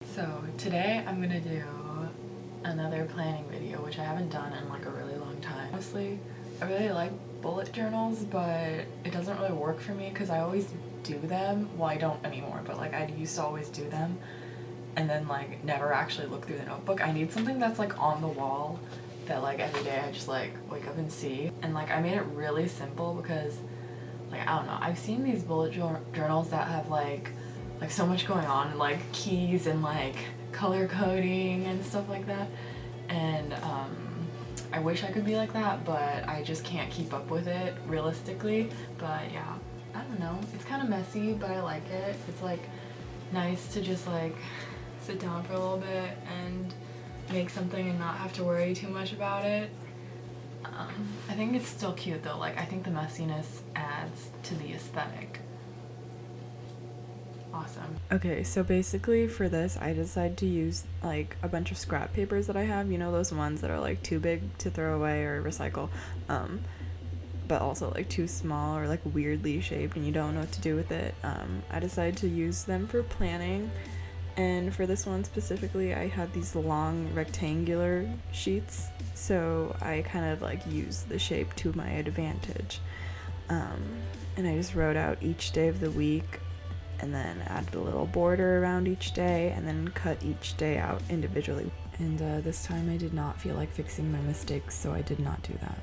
So today I'm gonna do another planning video, which I haven't done in like a really long time. Honestly, I really like bullet journals, but it doesn't really work for me because I always do them. Well, I don't anymore, but like I used to always do them and then like never actually look through the notebook. I need something that's like on the wall that like every day I just like wake up and see. And like I made it really simple because like I don't know, I've seen these bullet journals that have like so much going on, like keys and like color coding and stuff like that, and I wish I could be like that, but I just can't keep up with it realistically. But yeah, I don't know, it's kind of messy, but I like it. It's like nice to just like sit down for a little bit and make something and not have to worry too much about it. I think it's still cute though, like I think the messiness adds to the aesthetic. Awesome. Okay, so basically for this I decided to use like a bunch of scrap papers that I have, you know, those ones that are like too big to throw away or recycle, but also like too small or like weirdly shaped and you don't know what to do with it. I decided to use them for planning, and for this one specifically I had these long rectangular sheets, so I kind of like used the shape to my advantage, and I just wrote out each day of the week and then added a little border around each day and then cut each day out individually. And this time I did not feel like fixing my mistakes, so I did not do that.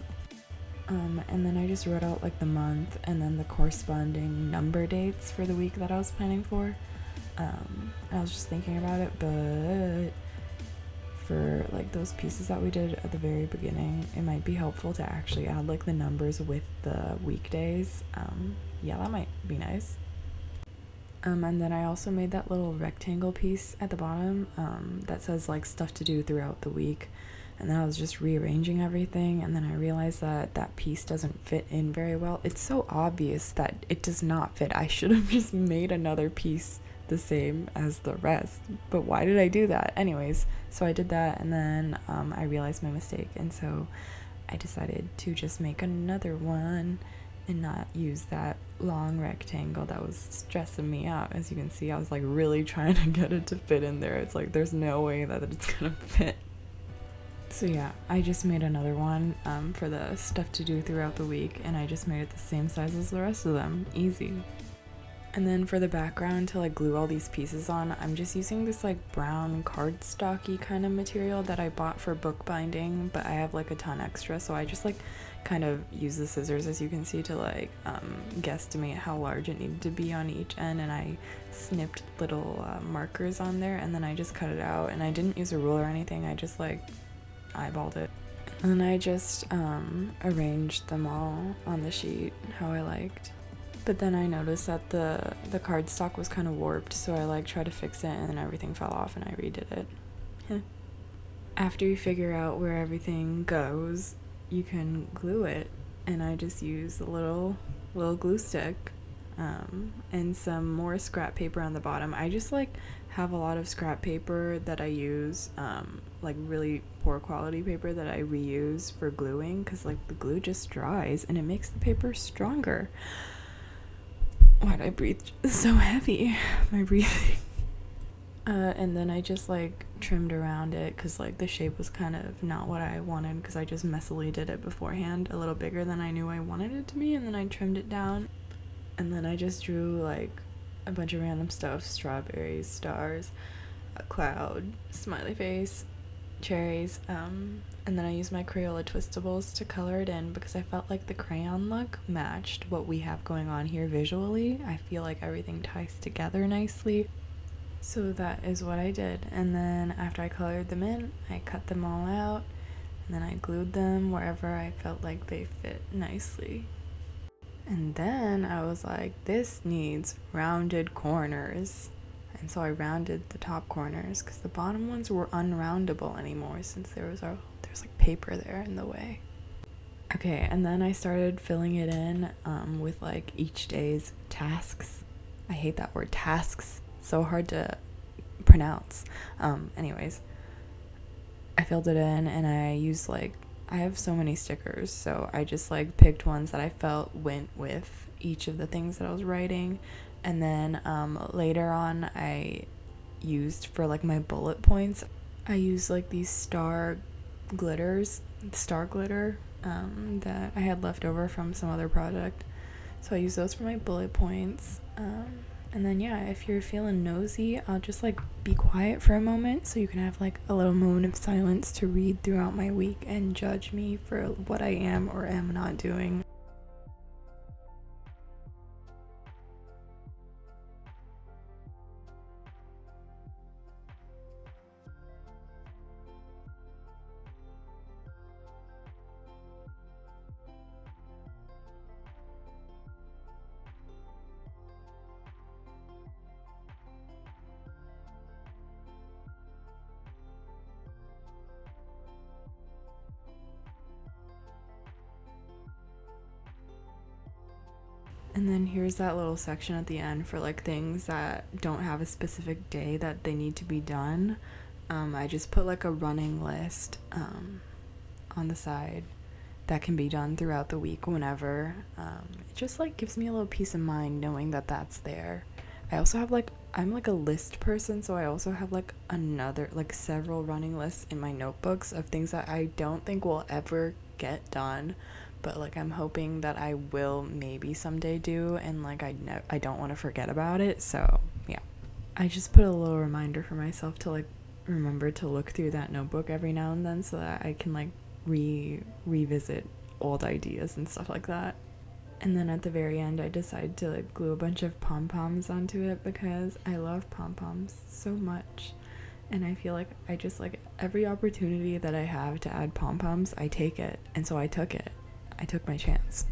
And then I just wrote out like the month and then the corresponding number dates for the week that I was planning for. I was just thinking about it, but for like those pieces that we did at the very beginning, it might be helpful to actually add like the numbers with the weekdays. Yeah, that might be nice. And then I also made that little rectangle piece at the bottom that says like stuff to do throughout the week, and then I was just rearranging everything, and then I realized that that piece doesn't fit in very well. It's so obvious that it does not fit. I should have just made another piece the same as the rest, but why did I do that? Anyways, so I did that, and then I realized my mistake, and so I decided to just make another one and not use that long rectangle that was stressing me out. As you can see, I was like really trying to get it to fit in there. It's like there's no way that it's gonna fit. So yeah, I just made another one for the stuff to do throughout the week, and I just made it the same size as the rest of them. Easy. And then for the background, to like glue all these pieces on, I'm just using this like brown cardstocky kind of material that I bought for bookbinding, but I have like a ton extra, so I just like kind of use the scissors, as you can see, to like guesstimate how large it needed to be on each end, and I snipped little markers on there, and then I just cut it out, and I didn't use a ruler or anything. I just like eyeballed it, and then I just arranged them all on the sheet how I liked. But then I noticed that the cardstock was kind of warped, so I like tried to fix it, and then everything fell off and I redid it. After you figure out where everything goes, you can glue it, and I just used a little glue stick and some more scrap paper on the bottom. I just like have a lot of scrap paper that I use, like really poor quality paper that I reuse for gluing, because like the glue just dries and it makes the paper stronger. Why'd I breathe so heavy? My breathing. And then I just like trimmed around it because like the shape was kind of not what I wanted, because I just messily did it beforehand, a little bigger than I knew I wanted it to be, and then I trimmed it down. And then I just drew like a bunch of random stuff: strawberries, stars, a cloud, smiley face, cherries, and then I used my Crayola Twistables to color it in because I felt like the crayon look matched what we have going on here visually. I feel like everything ties together nicely. So that is what I did. And then after I colored them in, I cut them all out, and then I glued them wherever I felt like they fit nicely. And then I was like, this needs rounded corners. And so I rounded the top corners because the bottom ones were unroundable anymore since there's like paper there in the way. Okay, and then I started filling it in with like each day's tasks. I hate that word, tasks. So hard to pronounce. Anyways, I filled it in, and I used like, I have so many stickers, so I just like picked ones that I felt went with each of the things that I was writing. And then later on I used for like my bullet points. I use like these star glitter that I had left over from some other project. So I use those for my bullet points. And then yeah, if you're feeling nosy, I'll just like be quiet for a moment so you can have like a little moment of silence to read throughout my week and judge me for what I am or am not doing. And then here's that little section at the end for like things that don't have a specific day that they need to be done. I just put like a running list on the side that can be done throughout the week whenever. It just like gives me a little peace of mind knowing that that's there. I also have like, I'm like a list person, so I also have like another, like several running lists in my notebooks of things that I don't think will ever get done, but like I'm hoping that I will maybe someday do, and like I don't want to forget about it. So yeah, I just put a little reminder for myself to like remember to look through that notebook every now and then so that I can like revisit old ideas and stuff like that. And then at the very end, I decided to like glue a bunch of pom-poms onto it because I love pom-poms so much. And I feel like I just like every opportunity that I have to add pom-poms, I take it. And so I took it. I took my chance.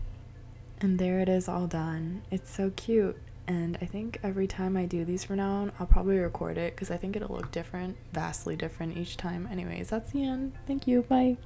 And there it is, all done. It's so cute. And I think every time I do these from now on, I'll probably record it because I think it'll look different, vastly different each time. Anyways, that's the end. Thank you. Bye.